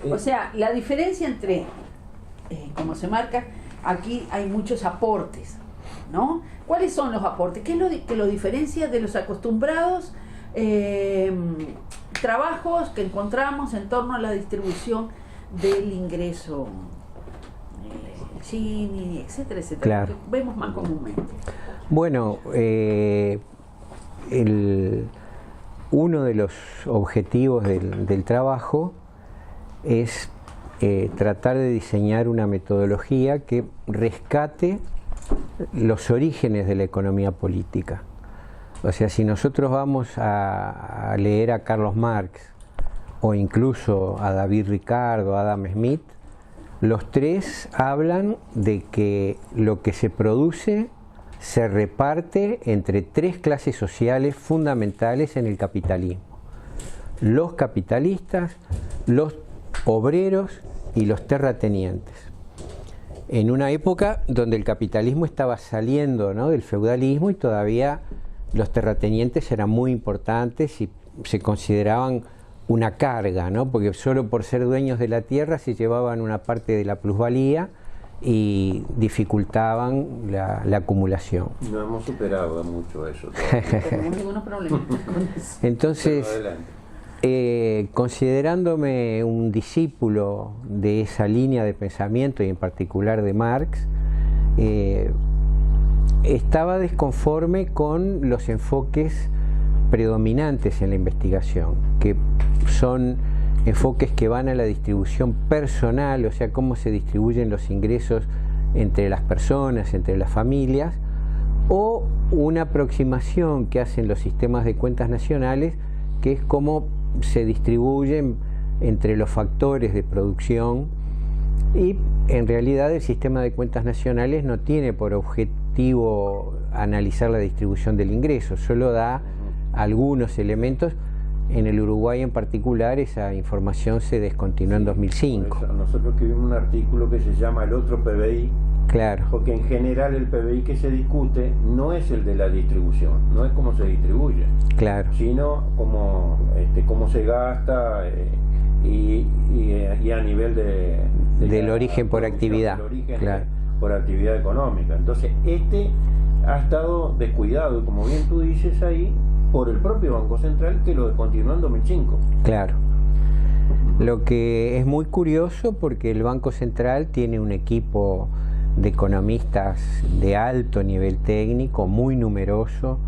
O sea, la diferencia entre, como se marca, aquí hay muchos aportes, ¿no? ¿Cuáles son los aportes? ¿Qué es lo que lo diferencia de los acostumbrados trabajos que encontramos en torno a la distribución del ingreso, Gini, etcétera, etcétera, claro, que vemos más comúnmente? Bueno, uno de los objetivos del trabajo es tratar de diseñar una metodología que rescate los orígenes de la economía política. O sea, si nosotros vamos a leer a Carlos Marx o incluso a David Ricardo, a Adam Smith, los tres hablan de que lo que se produce se reparte entre tres clases sociales fundamentales en el capitalismo: los capitalistas, los obreros y los terratenientes. En una época donde el capitalismo estaba saliendo, ¿no?, del feudalismo, y todavía los terratenientes eran muy importantes y se consideraban una carga, ¿no?, porque solo por ser dueños de la tierra se llevaban una parte de la plusvalía y dificultaban la acumulación. No hemos superado mucho eso. Tenemos algunos problemas con eso. Entonces, considerándome un discípulo de esa línea de pensamiento y en particular de Marx, estaba desconforme con los enfoques predominantes en la investigación, que son enfoques que van a la distribución personal, o sea, cómo se distribuyen los ingresos entre las personas, entre las familias, o una aproximación que hacen los sistemas de cuentas nacionales, que es cómo se distribuyen entre los factores de producción. Y en realidad el sistema de cuentas nacionales no tiene por objetivo analizar la distribución del ingreso, solo da algunos elementos. En el Uruguay en particular esa información se descontinuó en 2005. Nosotros escribimos un artículo que se llama El otro PBI, claro, porque en general el PBI que se discute no es el de la distribución, no es cómo se distribuye, claro, sino cómo se gasta y a nivel del origen por actividad, del origen claro, por actividad económica. Entonces ha estado descuidado, y como bien tú dices ahí, por el propio Banco Central, que lo descontinuó en 2005. Claro. Lo que es muy curioso, porque el Banco Central tiene un equipo de economistas de alto nivel técnico, muy numeroso,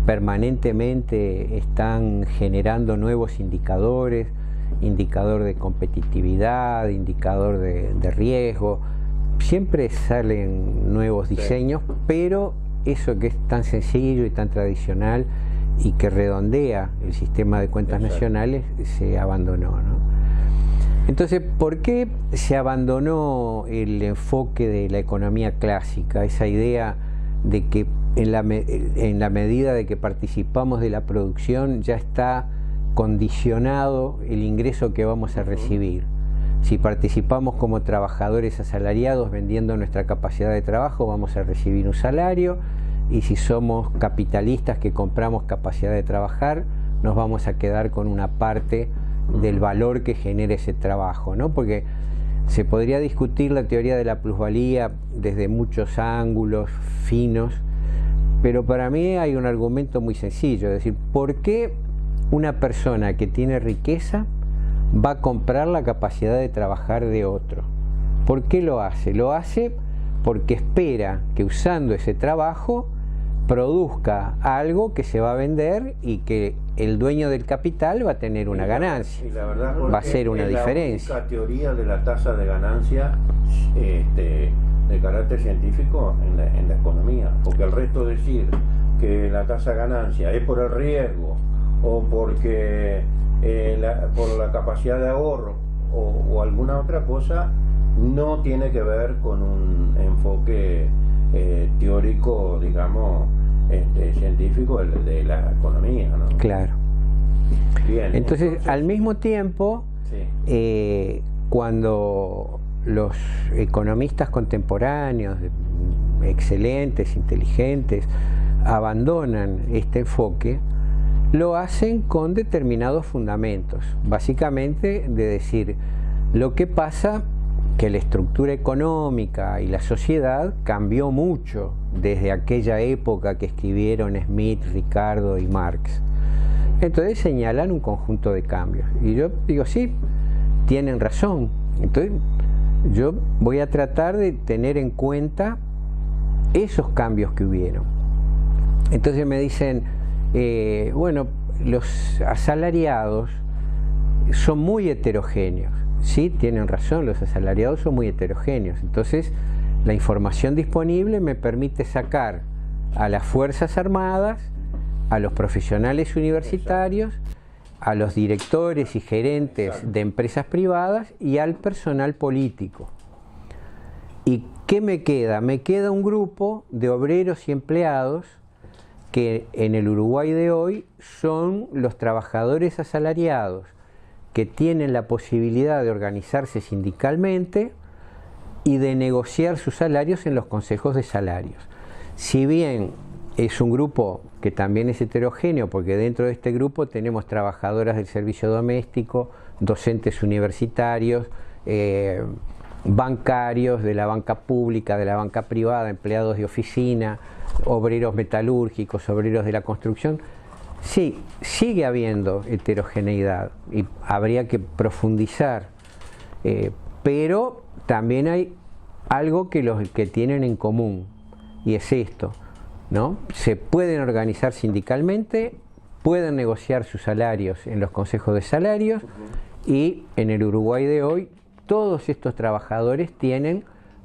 permanentemente están generando nuevos indicadores, indicador de competitividad, indicador de riesgo, siempre salen nuevos diseños, pero eso que es tan sencillo y tan tradicional y que redondea el sistema de cuentas nacionales se abandonó, ¿no? Entonces, ¿por qué se abandonó el enfoque de la economía clásica? Esa idea de que en la medida de que participamos de la producción ya está condicionado el ingreso que vamos a recibir. Si participamos como trabajadores asalariados vendiendo nuestra capacidad de trabajo, vamos a recibir un salario, y si somos capitalistas que compramos capacidad de trabajar, nos vamos a quedar con una parte del valor que genera ese trabajo, ¿no? Porque se podría discutir la teoría de la plusvalía desde muchos ángulos finos, pero para mí hay un argumento muy sencillo, es decir, ¿por qué una persona que tiene riqueza va a comprar la capacidad de trabajar de otro? ¿Por qué lo hace? Lo hace porque espera que usando ese trabajo produzca algo que se va a vender y que el dueño del capital va a tener una ganancia, y la verdad, va a ser una diferencia. La teoría de la tasa de ganancia de carácter científico en la economía, porque el resto decir que la tasa de ganancia es por el riesgo o porque por la capacidad de ahorro o alguna otra cosa, no tiene que ver con un enfoque teórico, digamos, científico de la economía, ¿no? Claro. Bien, entonces, al mismo tiempo, sí, cuando los economistas contemporáneos, excelentes, inteligentes, abandonan este enfoque, lo hacen con determinados fundamentos, básicamente de decir, Lo que pasa que la estructura económica y la sociedad cambió mucho desde aquella época que escribieron Smith, Ricardo y Marx. Entonces señalan un conjunto de cambios. Y yo digo, sí, tienen razón. Entonces yo voy a tratar de tener en cuenta esos cambios que hubieron. Entonces me dicen, bueno, los asalariados son muy heterogéneos. Sí, tienen razón, los asalariados son muy heterogéneos. Entonces, la información disponible me permite sacar a las Fuerzas Armadas, a los profesionales universitarios, a los directores y gerentes de empresas privadas y al personal político. ¿Y qué me queda? Me queda un grupo de obreros y empleados que en el Uruguay de hoy son los trabajadores asalariados, que tienen la posibilidad de organizarse sindicalmente y de negociar sus salarios en los consejos de salarios. Si bien es un grupo que también es heterogéneo, porque dentro de este grupo tenemos trabajadoras del servicio doméstico, docentes universitarios, bancarios de la banca pública, de la banca privada, empleados de oficina, obreros metalúrgicos, obreros de la construcción. Sí, sigue habiendo heterogeneidad y habría que profundizar, pero también hay algo que los que tienen en común, y es esto, ¿no? Se pueden organizar sindicalmente, pueden negociar sus salarios en los consejos de salarios, y en el Uruguay de hoy todos estos trabajadores tienen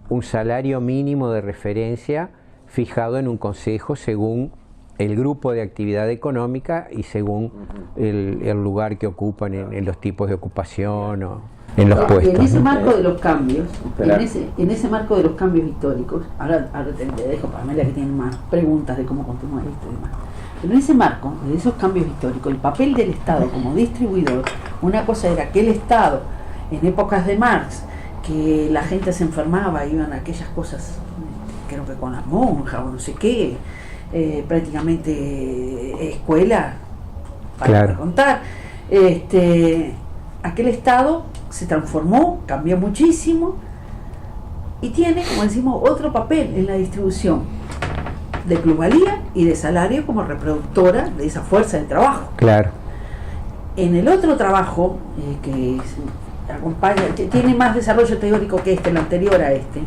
un salario mínimo de referencia fijado en un consejo según el grupo de actividad económica y según el lugar que ocupan en los tipos de ocupación o en los puestos. En ese marco de los cambios, en ese marco de los cambios históricos, ahora te dejo para Pamela que tiene más preguntas de cómo continúa esto y demás. Pero en ese marco de esos cambios históricos, el papel del Estado como distribuidor, una cosa era que el Estado, en épocas de Marx, que la gente se enfermaba, iban a aquellas cosas, creo que con las monjas o no sé qué, prácticamente escuela para contar. Aquel Estado se transformó, cambió muchísimo y tiene, como decimos, otro papel en la distribución de plusvalía y de salario como reproductora de esa fuerza de trabajo. Claro. En el otro trabajo que acompaña, que tiene más desarrollo teórico que el anterior a este,